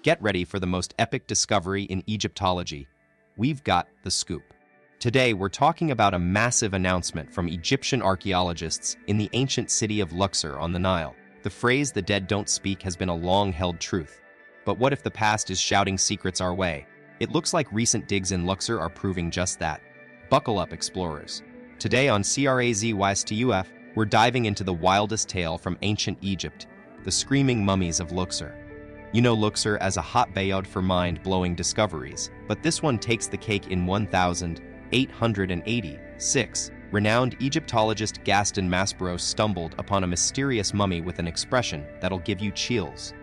Get ready for the most epic discovery in Egyptology. We've got the scoop. Today, we're talking about a massive announcement from Egyptian archaeologists in the ancient city of Luxor on the Nile. The phrase, "the dead don't speak," has been a long-held truth. But what if the past is shouting secrets our way? It looks like recent digs in Luxor are proving just that. Buckle up, explorers. Today on CRAZYSTUF, we're diving into the wildest tale from ancient Egypt, the screaming mummies of Luxor. You know Luxor as a hotbed for mind-blowing discoveries, but this one takes the cake. In 1886, renowned Egyptologist Gaston Maspero stumbled upon a mysterious mummy with an expression that'll give you chills.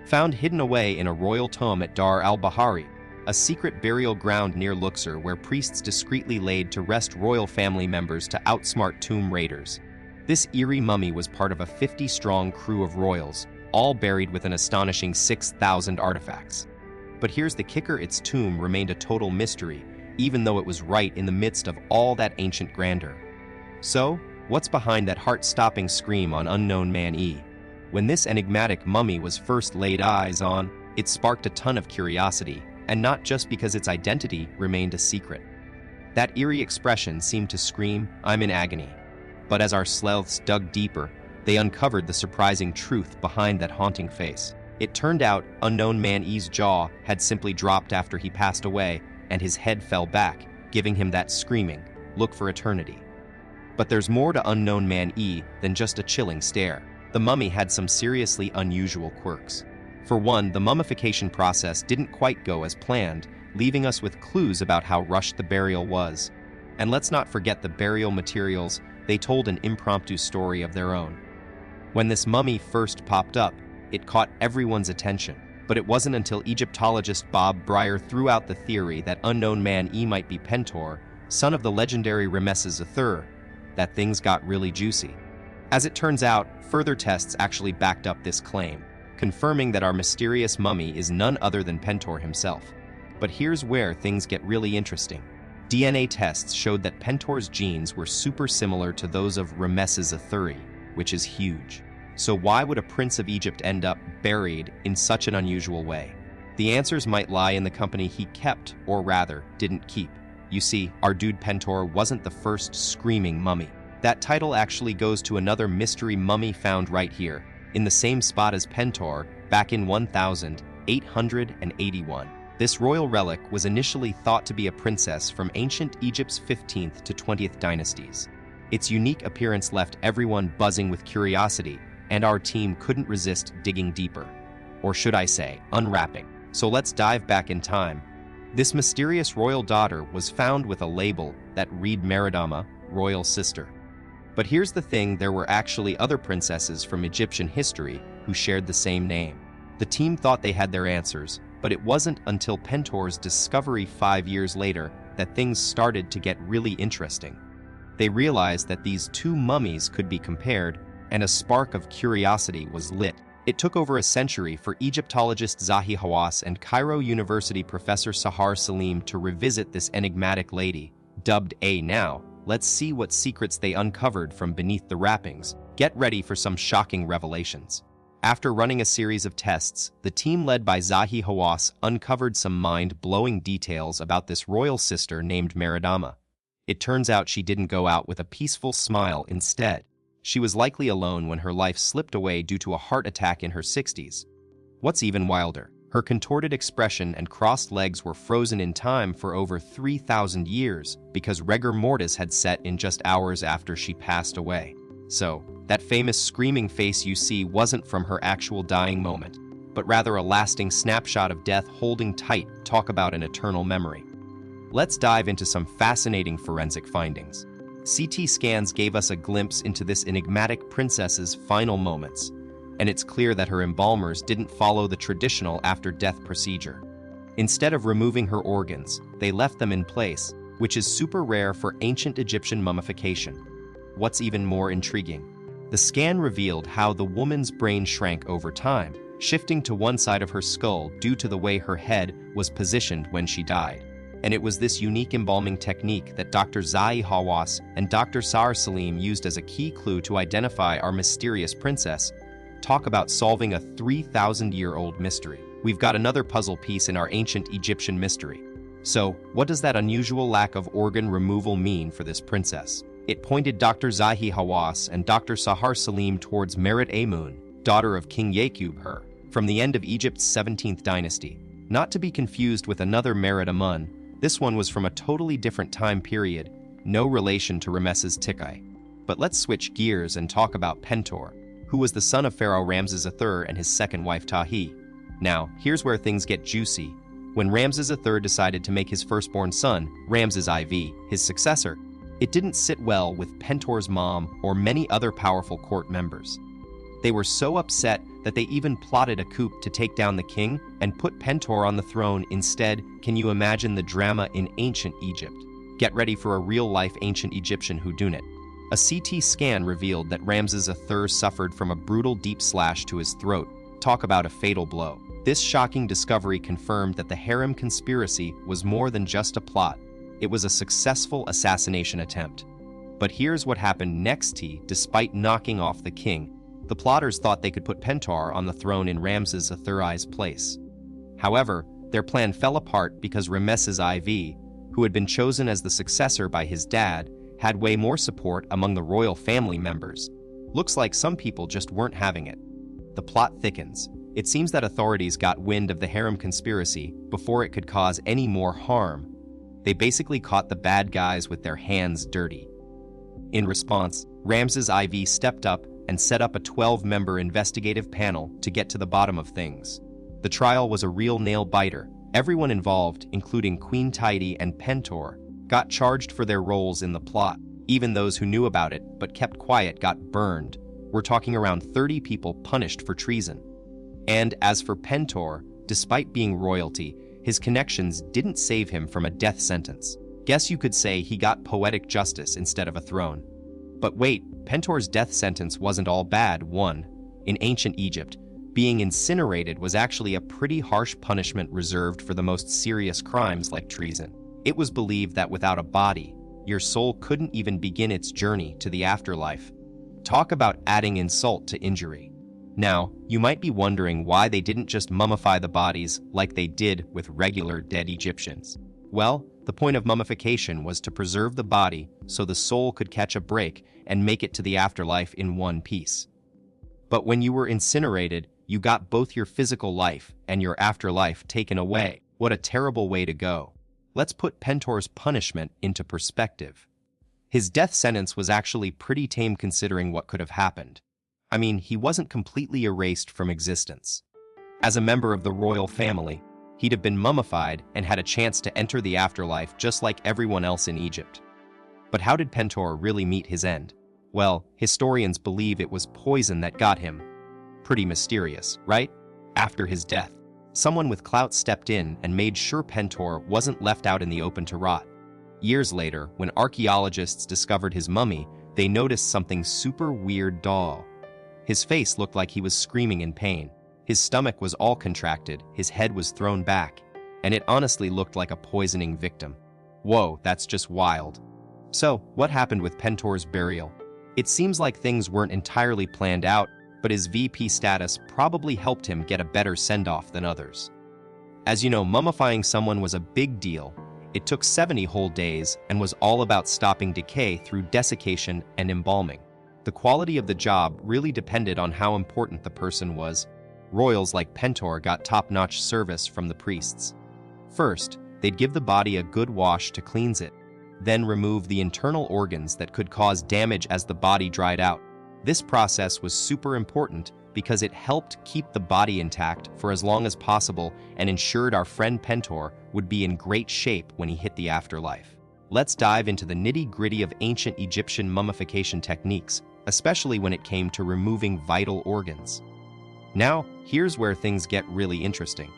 Found hidden away in a royal tomb at Dar al-Bahari, a secret burial ground near Luxor where priests discreetly laid to rest royal family members to outsmart tomb raiders. This eerie mummy was part of a 50-strong crew of royals, all buried with an astonishing 6,000 artifacts. But here's the kicker: its tomb remained a total mystery, even though it was right in the midst of all that ancient grandeur. So, what's behind that heart-stopping scream on Unknown Man E? When this enigmatic mummy was first laid eyes on, it sparked a ton of curiosity, and not just because its identity remained a secret. That eerie expression seemed to scream, "I'm in agony." But as our sleuths dug deeper, they uncovered the surprising truth behind that haunting face. It turned out Unknown Man E's jaw had simply dropped after he passed away, and his head fell back, giving him that screaming, "Look for eternity." But there's more to Unknown Man E than just a chilling stare. The mummy had some seriously unusual quirks. For one, the mummification process didn't quite go as planned, leaving us with clues about how rushed the burial was. And let's not forget the burial materials. They told an impromptu story of their own. When this mummy first popped up, it caught everyone's attention. But it wasn't until Egyptologist Bob Breyer threw out the theory that Unknown Man E might be Pentor, son of the legendary Ramesses III, that things got really juicy. As it turns out, further tests actually backed up this claim, confirming that our mysterious mummy is none other than Pentor himself. But here's where things get really interesting. DNA tests showed that Pentor's genes were super similar to those of Ramesses III, which is huge. So why would a prince of Egypt end up buried in such an unusual way? The answers might lie in the company he kept, or rather, didn't keep. You see, our dude Pentor wasn't the first screaming mummy. That title actually goes to another mystery mummy found right here, in the same spot as Pentor, back in 1881. This royal relic was initially thought to be a princess from ancient Egypt's 15th to 20th dynasties. Its unique appearance left everyone buzzing with curiosity, and our team couldn't resist digging deeper. Or should I say, unwrapping. So let's dive back in time. This mysterious royal daughter was found with a label that read Meridama, royal sister. But here's the thing: there were actually other princesses from Egyptian history who shared the same name. The team thought they had their answers, but it wasn't until Pentor's discovery 5 years later that things started to get really interesting. They realized that these two mummies could be compared, and a spark of curiosity was lit. It took over a century for Egyptologist Zahi Hawass and Cairo University professor Sahar Salim to revisit this enigmatic lady, dubbed A. Now. Let's see what secrets they uncovered from beneath the wrappings. Get ready for some shocking revelations. After running a series of tests, the team led by Zahi Hawass uncovered some mind-blowing details about this royal sister named Meridama. It turns out she didn't go out with a peaceful smile. Instead, she was likely alone when her life slipped away due to a heart attack in her 60s. What's even wilder, her contorted expression and crossed legs were frozen in time for over 3,000 years because rigor mortis had set in just hours after she passed away. So, that famous screaming face you see wasn't from her actual dying moment, but rather a lasting snapshot of death holding tight. Talk about an eternal memory. Let's dive into some fascinating forensic findings. CT scans gave us a glimpse into this enigmatic princess's final moments, and it's clear that her embalmers didn't follow the traditional after-death procedure. Instead of removing her organs, they left them in place, which is super rare for ancient Egyptian mummification. What's even more intriguing? The scan revealed how the woman's brain shrank over time, shifting to one side of her skull due to the way her head was positioned when she died. And it was this unique embalming technique that Dr. Zahi Hawass and Dr. Sahar Salim used as a key clue to identify our mysterious princess. Talk about solving a 3,000-year-old mystery. we've got another puzzle piece in our ancient Egyptian mystery. So, what does that unusual lack of organ removal mean for this princess? It pointed Dr. Zahi Hawass and Dr. Sahar Salim towards Merit Amun, daughter of King Yaqub Her, from the end of Egypt's 17th dynasty. Not to be confused with another Merit Amun, this one was from a totally different time period, no relation to Ramesses Tikai. But let's switch gears and talk about Pentor, who was the son of Pharaoh Ramses III and his second wife Tahi. Now, here's where things get juicy. When Ramses III decided to make his firstborn son, Ramses IV, his successor, it didn't sit well with Pentor's mom or many other powerful court members. They were so upset that they even plotted a coup to take down the king and put Pentor on the throne instead. Can you imagine the drama in ancient Egypt? Get ready for a real-life ancient Egyptian whodunit. A CT scan revealed that Ramses III suffered from a brutal deep slash to his throat. Talk about a fatal blow. This shocking discovery confirmed that the harem conspiracy was more than just a plot. It was a successful assassination attempt. But here's what happened next. Despite knocking off the king, the plotters thought they could put Pentor on the throne in Ramses III's place. However, their plan fell apart because Ramesses IV, who had been chosen as the successor by his dad, had way more support among the royal family members. Looks like some people just weren't having it. The plot thickens. It seems that authorities got wind of the harem conspiracy before it could cause any more harm. They basically caught the bad guys with their hands dirty. In response, Ramses IV stepped up and set up a 12-member investigative panel to get to the bottom of things. The trial was a real nail-biter. Everyone involved, including Queen Tidy and Pentor, got charged for their roles in the plot. Even those who knew about it but kept quiet got burned. We're talking around 30 people punished for treason. And as for Pentor, despite being royalty, his connections didn't save him from a death sentence. Guess you could say he got poetic justice instead of a throne. But wait, Pentor's death sentence wasn't all bad. In ancient Egypt, being incinerated was actually a pretty harsh punishment reserved for the most serious crimes like treason. It was believed that without a body, your soul couldn't even begin its journey to the afterlife. Talk about adding insult to injury. Now, you might be wondering why they didn't just mummify the bodies like they did with regular dead Egyptians. Well, the point of mummification was to preserve the body so the soul could catch a break and make it to the afterlife in one piece. But when you were incinerated, you got both your physical life and your afterlife taken away. What a terrible way to go. Let's put Pentor's punishment into perspective. His death sentence was actually pretty tame considering what could have happened. I mean, he wasn't completely erased from existence. As a member of the royal family, he'd have been mummified and had a chance to enter the afterlife just like everyone else in Egypt. But how did Pentor really meet his end? Well, historians believe it was poison that got him. Pretty mysterious, right? After his death, someone with clout stepped in and made sure Pentor wasn't left out in the open to rot. Years later, when archaeologists discovered his mummy, they noticed something super weird. His face looked like he was screaming in pain. His stomach was all contracted, his head was thrown back, and it honestly looked like a poisoning victim. Whoa, that's just wild. So, what happened with Pentor's burial? It seems like things weren't entirely planned out, but his VP status probably helped him get a better send-off than others. As you know, mummifying someone was a big deal. It took 70 whole days and was all about stopping decay through desiccation and embalming. The quality of the job really depended on how important the person was. Royals like Pentor got top-notch service from the priests. First, they'd give the body a good wash to cleanse it, then remove the internal organs that could cause damage as the body dried out. This process was super important because it helped keep the body intact for as long as possible and ensured our friend Pentor would be in great shape when he hit the afterlife. Let's dive into the nitty-gritty of ancient Egyptian mummification techniques, especially when it came to removing vital organs. Now, here's where things get really interesting.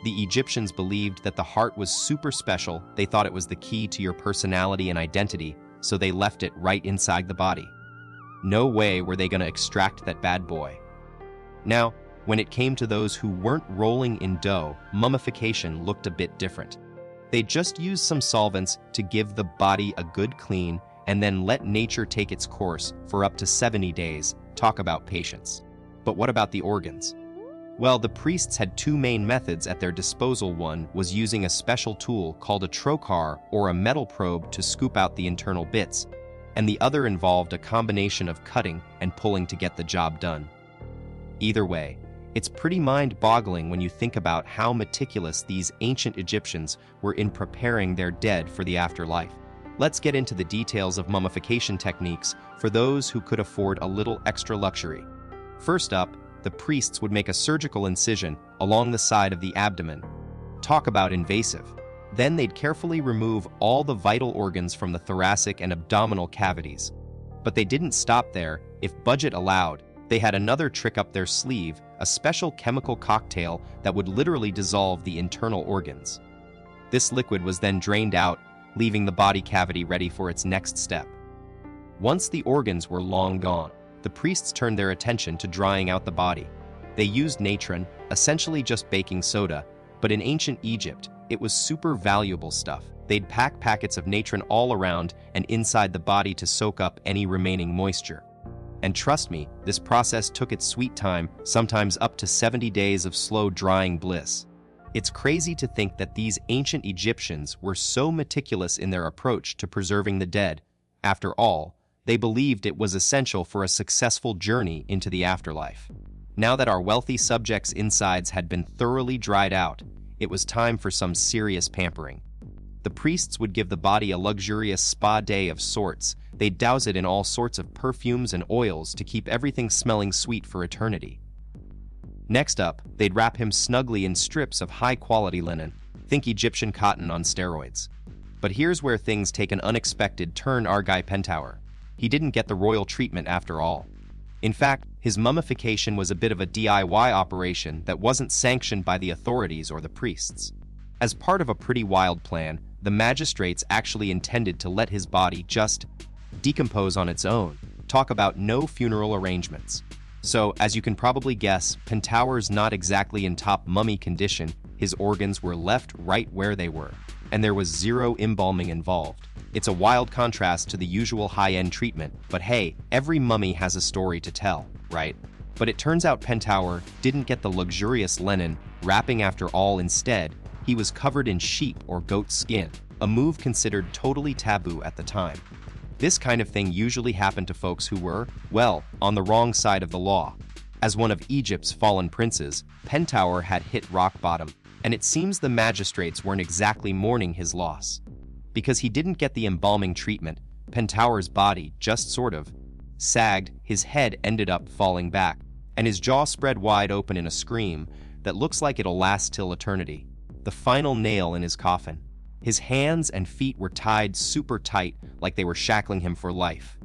The Egyptians believed that the heart was super special. They thought it was the key to your personality and identity, so they left it right inside the body. No way were they going to extract that bad boy. Now, when it came to those who weren't rolling in dough, mummification looked a bit different. They just used some solvents to give the body a good clean and then let nature take its course for up to 70 days. Talk about patience. But what about the organs? Well, the priests had two main methods at their disposal. One was using a special tool called a trocar, or a metal probe, to scoop out the internal bits, and the other involved a combination of cutting and pulling to get the job done. Either way, it's pretty mind-boggling when you think about how meticulous these ancient Egyptians were in preparing their dead for the afterlife. Let's get into the details of mummification techniques for those who could afford a little extra luxury. First up, the priests would make a surgical incision along the side of the abdomen. Talk about invasive. Then they'd carefully remove all the vital organs from the thoracic and abdominal cavities. But they didn't stop there. If budget allowed, they had another trick up their sleeve, a special chemical cocktail that would literally dissolve the internal organs. This liquid was then drained out, leaving the body cavity ready for its next step. Once the organs were long gone, the priests turned their attention to drying out the body. They used natron, essentially just baking soda, but in ancient Egypt, it was super valuable stuff. They'd pack packets of natron all around and inside the body to soak up any remaining moisture. And trust me, this process took its sweet time, sometimes up to 70 days of slow drying bliss. It's crazy to think that these ancient Egyptians were so meticulous in their approach to preserving the dead. After all, they believed it was essential for a successful journey into the afterlife. Now that our wealthy subjects' insides had been thoroughly dried out, it was time for some serious pampering. The priests would give the body a luxurious spa day of sorts. They'd douse it in all sorts of perfumes and oils to keep everything smelling sweet for eternity. Next up, they'd wrap him snugly in strips of high-quality linen. Think Egyptian cotton on steroids. But here's where things take an unexpected turn. Argai Pentower. He didn't get the royal treatment after all. In fact, his mummification was a bit of a DIY operation that wasn't sanctioned by the authorities or the priests. As part of a pretty wild plan, the magistrates actually intended to let his body just decompose on its own. Talk about no funeral arrangements. So, as you can probably guess, Pentower's not exactly in top mummy condition. His organs were left right where they were, and there was zero embalming involved. It's a wild contrast to the usual high-end treatment, but hey, every mummy has a story to tell, right? But it turns out Pentower didn't get the luxurious linen wrapping after all. Instead, he was covered in sheep or goat skin, a move considered totally taboo at the time. This kind of thing usually happened to folks who were, well, on the wrong side of the law. As one of Egypt's fallen princes, Pentower had hit rock bottom, and it seems the magistrates weren't exactly mourning his loss. Because he didn't get the embalming treatment, Pentower's body just sort of sagged, his head ended up falling back, and his jaw spread wide open in a scream that looks like it'll last till eternity. The final nail in his coffin. His hands and feet were tied super tight, like they were shackling him for life.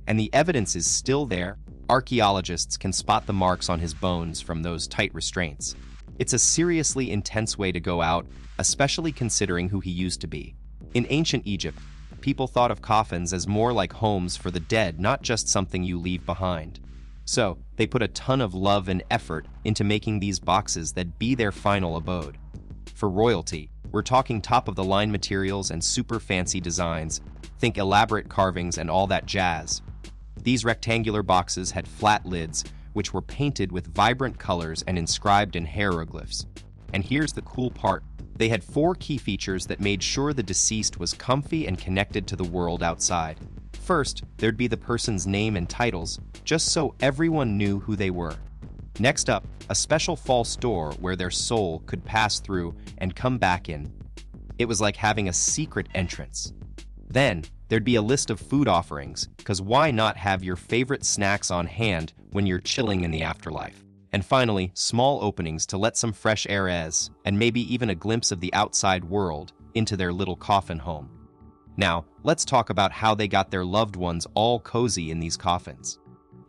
And the evidence is still there. Archaeologists can spot the marks on his bones from those tight restraints. It's a seriously intense way to go out, especially considering who he used to be. In ancient Egypt, people thought of coffins as more like homes for the dead, not just something you leave behind. So, they put a ton of love and effort into making these boxes that be their final abode. For royalty, we're talking top-of-the-line materials and super fancy designs. Think elaborate carvings and all that jazz. These rectangular boxes had flat lids, which were painted with vibrant colors and inscribed in hieroglyphs. And here's the cool part. They had 4 key features that made sure the deceased was comfy and connected to the world outside. First, there'd be the person's name and titles, just so everyone knew who they were. Next up, a special false door where their soul could pass through and come back in. It was like having a secret entrance. Then, there'd be a list of food offerings, because why not have your favorite snacks on hand when you're chilling in the afterlife? And finally, small openings to let some fresh air and maybe even a glimpse of the outside world into their little coffin home. Now, let's talk about how they got their loved ones all cozy in these coffins.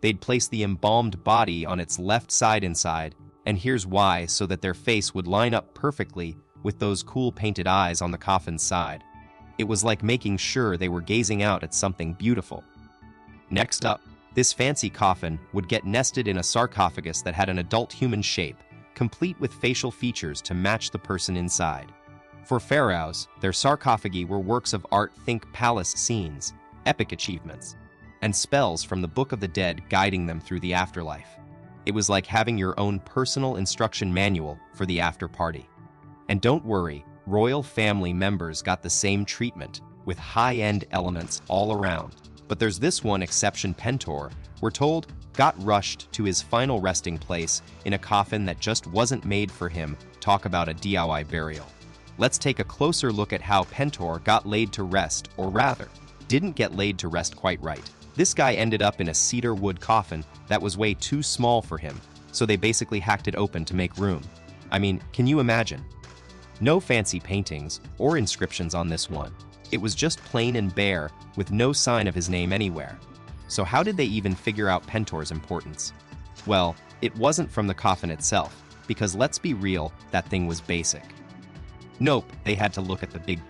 They'd place the embalmed body on its left side inside, and here's why: so that their face would line up perfectly with those cool painted eyes on the coffin's side. It was like making sure they were gazing out at something beautiful. Next up, this fancy coffin would get nested in a sarcophagus that had an adult human shape, complete with facial features to match the person inside. For pharaohs, their sarcophagi were works of art. Think palace scenes, epic achievements, and spells from the Book of the Dead guiding them through the afterlife. It was like having your own personal instruction manual for the after party. And don't worry, royal family members got the same treatment, with high-end elements all around. But there's this one exception. Pentor, we're told, got rushed to his final resting place in a coffin that just wasn't made for him. Talk about a DIY burial. Let's take a closer look at how Pentor got laid to rest, or rather, didn't get laid to rest quite right. This guy ended up in a cedar wood coffin that was way too small for him, so they basically hacked it open to make room. I mean, can you imagine? No fancy paintings or inscriptions on this one. It was just plain and bare, with no sign of his name anywhere. So how did they even figure out Pentor's importance? Well, it wasn't from the coffin itself, because let's be real, that thing was basic. Nope, they had to look at the big